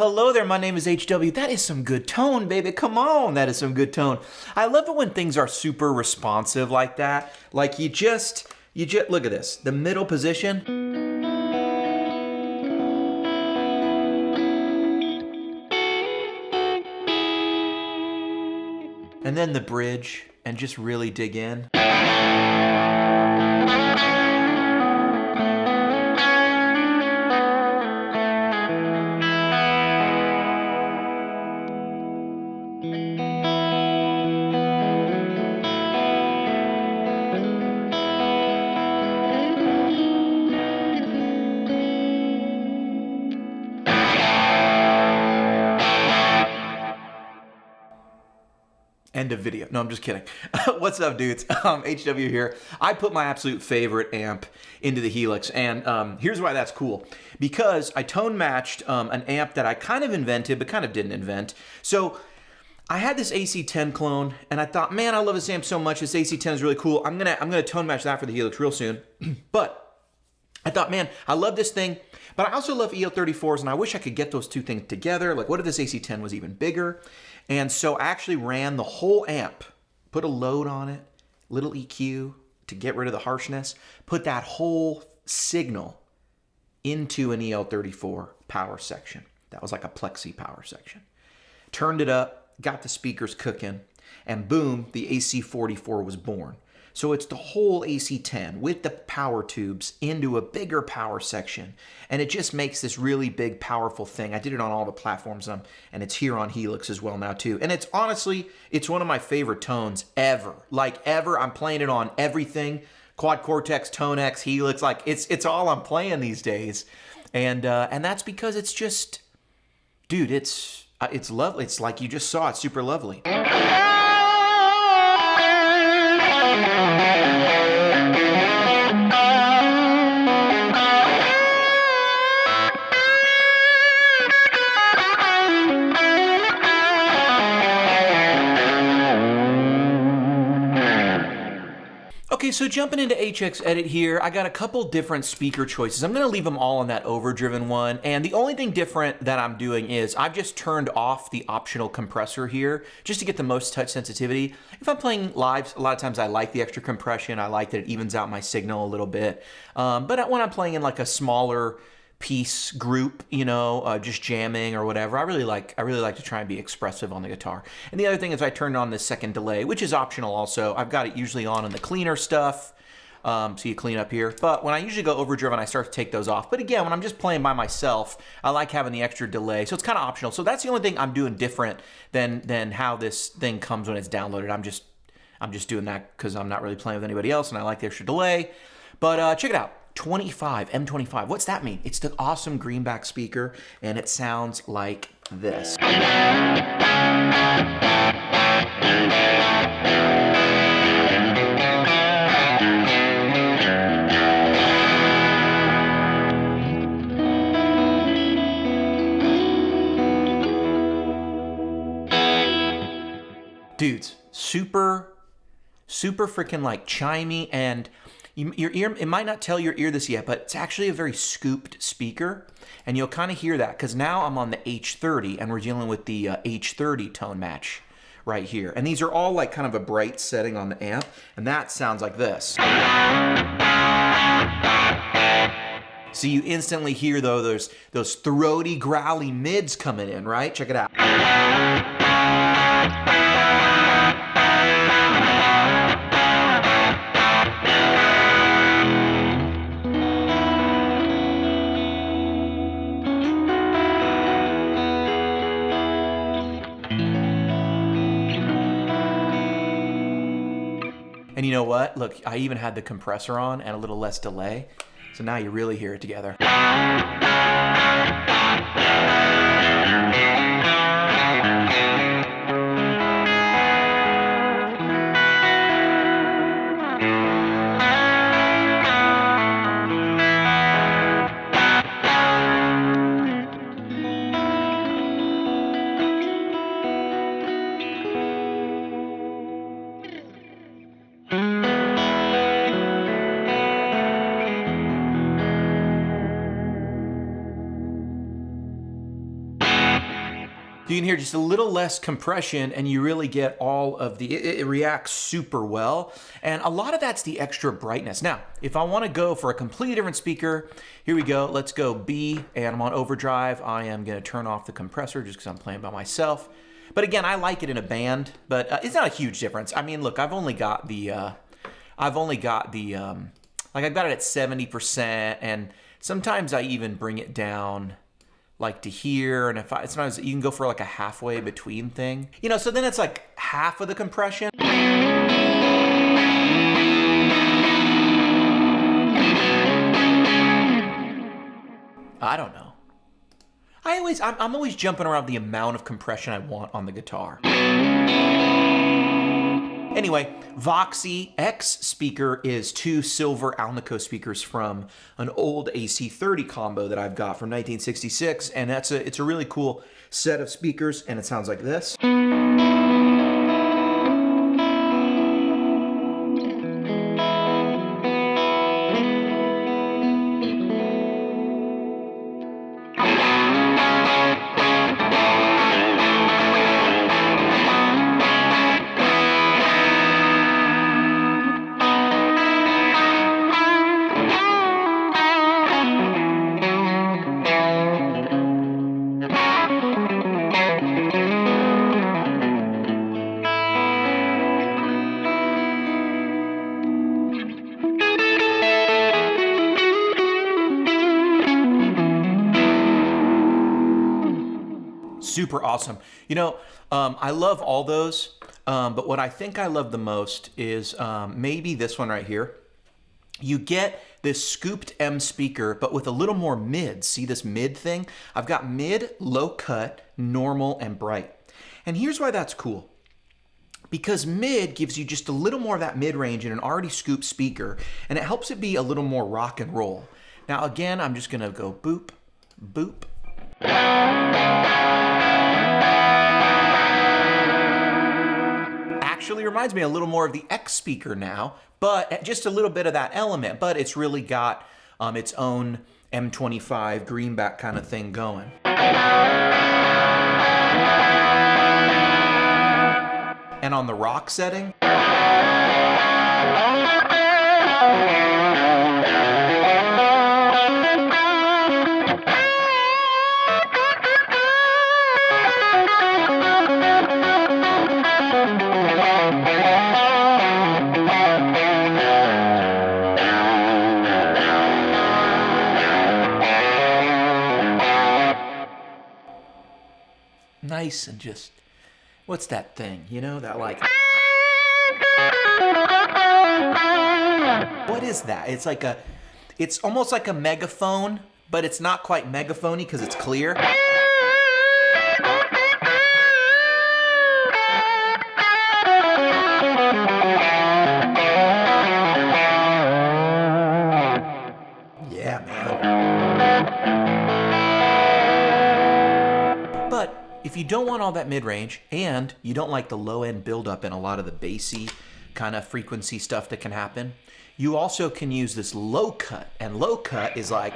hello there, my name is HW. That is some good tone, baby. Come on, that is some good tone. I love it when things are super responsive like that. Like you just, look at this, the middle position. And then the bridge, and just really dig in. End of video. No, I'm just kidding. What's up, dudes? HW here. I put my absolute favorite amp into the Helix, and here's why that's cool. Because I tone matched an amp that I kind of invented, but kind of didn't invent. So I had this AC10 clone, and I thought, man, I love this amp so much. This AC10 is really cool. I'm gonna tone match that for the Helix real soon. But I thought, man, I love this thing, but I also love EL34s, and I wish I could get those two things together. Like, what if this AC10 was even bigger? And so I actually ran the whole amp, put a load on it, little EQ to get rid of the harshness, put that whole signal into an EL34 power section. That was like a plexi power section. Turned it up, got the speakers cooking, and boom, the AC44 was born. So it's the whole AC10 with the power tubes into a bigger power section. And it just makes this really big, powerful thing. I did it on all the platforms, and it's here on Helix as well now too. And it's honestly, it's one of my favorite tones ever. Like ever, I'm playing it on everything. Quad Cortex, Tone X, Helix, like it's all I'm playing these days. And that's because it's just, dude, it's lovely. It's like you just saw, it's super lovely. Okay, so jumping into HX Edit here, I got a couple different speaker choices. I'm gonna leave them all on that overdriven one, and the only thing different that I'm doing is I've just turned off the optional compressor here just to get the most touch sensitivity. If I'm playing live, a lot of times I like the extra compression. I like that it evens out my signal a little bit. But when I'm playing in like a smaller piece group, you know, just jamming or whatever, I really like to try and be expressive on the guitar. And the other thing is I turned on this second delay, which is optional also. I've got it usually on in the cleaner stuff, so you clean up here. But when I usually go overdriven, I start to take those off. But again, when I'm just playing by myself, I like having the extra delay, so it's kind of optional. So that's the only thing I'm doing different than how this thing comes when it's downloaded. I'm just doing that because I'm not really playing with anybody else, and I like the extra delay. But check it out. M25. What's that mean? It's the awesome Greenback speaker, and it sounds like this. Dudes, super freaking like chimey, and your ear, it might not tell your ear this yet, but it's actually a very scooped speaker, and you'll kind of hear that because now I'm on the H30 and we're dealing with the H30 tone match right here. And these are all like kind of a bright setting on the amp, and that sounds like this. So you instantly hear though those throaty, growly mids coming in, right? Check it out. And you know what? Look, I even had the compressor on and a little less delay. So now you really hear it together. You can hear just a little less compression and you really get all of the, it reacts super well. And a lot of that's the extra brightness. Now, if I want to go for a completely different speaker, here we go. Let's go B, and I'm on overdrive. I am going to turn off the compressor just because I'm playing by myself. But again, I like it in a band, but it's not a huge difference. I mean, look, I've only got like I've got it at 70%, and sometimes I even bring it down like to here, and sometimes you can go for like a halfway between thing. You know, so then it's like half of the compression. I don't know. I'm always jumping around the amount of compression I want on the guitar. Anyway, Vox X speaker is 2 silver Alnico speakers from an old AC30 combo that I've got from 1966, and it's a really cool set of speakers, and it sounds like this. Super awesome. You know, I love all those, but what I think I love the most is maybe this one right here. You get this scooped M speaker, but with a little more mid. See this mid thing? I've got mid, low cut, normal, and bright. And here's why that's cool. Because mid gives you just a little more of that mid-range in an already scooped speaker, and it helps it be a little more rock and roll. Now again, I'm just gonna go boop, boop. Actually reminds me a little more of the X speaker now, but just a little bit of that element, but it's really got its own M25 Greenback kind of thing going. And on the rock setting, nice and just, what's that thing? You know, that like, what is that? It's like it's almost like a megaphone, but it's not quite megaphony because it's clear. Yeah, man. But if you don't want all that mid-range and you don't like the low-end buildup and a lot of the bassy kind of frequency stuff that can happen, you also can use this low cut, and low cut is like,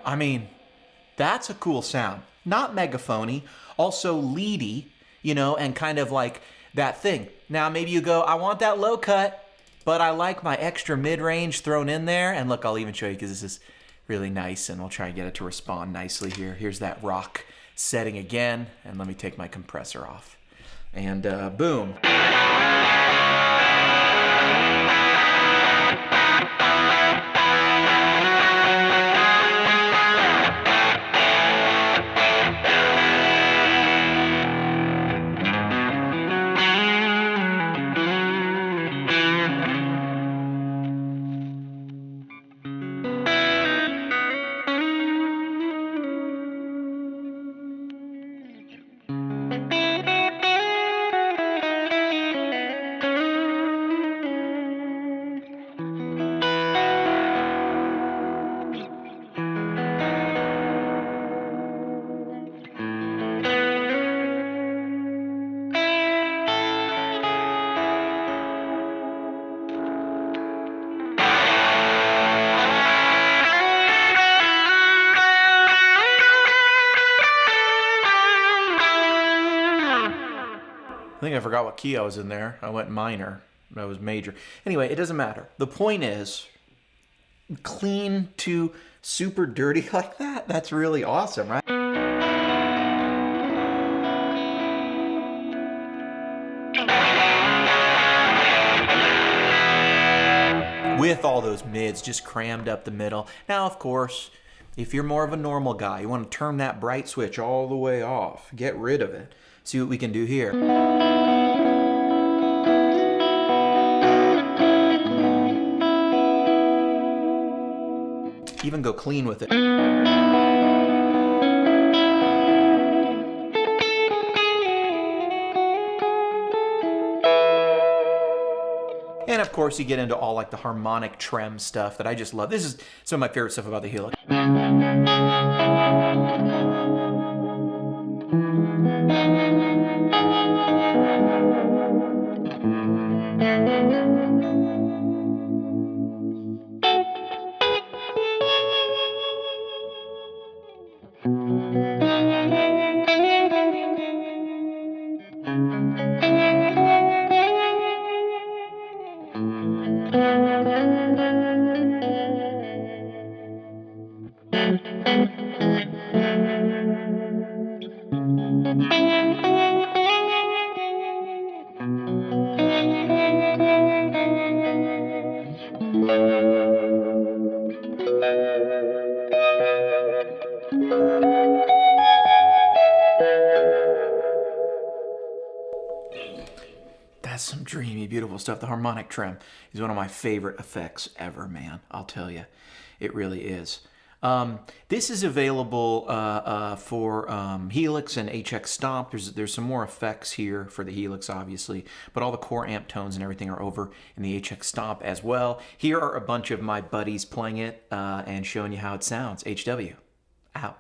I mean, that's a cool sound. Not megaphony, also leady, you know, and kind of like that thing. Now maybe you go, I want that low cut, but I like my extra mid-range thrown in there. And look, I'll even show you because this is really nice, and we'll try and get it to respond nicely here. Here's that rock setting again, and let me take my compressor off. And boom. think I forgot what key I was in there. I went minor. That was major. Anyway, it doesn't matter. The point is, clean to super dirty like that, that's really awesome, right? With all those mids just crammed up the middle. Now, of course, if you're more of a normal guy, you want to turn that bright switch all the way off. Get rid of it. See what we can do here. Even go clean with it. And of course you get into all like the harmonic trem stuff that I just love. This is some of my favorite stuff about the Helix. That's some dreamy, beautiful stuff. The harmonic trem is one of my favorite effects ever, man. I'll tell you. It really is. This is available for Helix and HX Stomp. There's some more effects here for the Helix, obviously, but all the core amp tones and everything are over in the HX Stomp as well. Here are a bunch of my buddies playing it and showing you how it sounds. HW, out.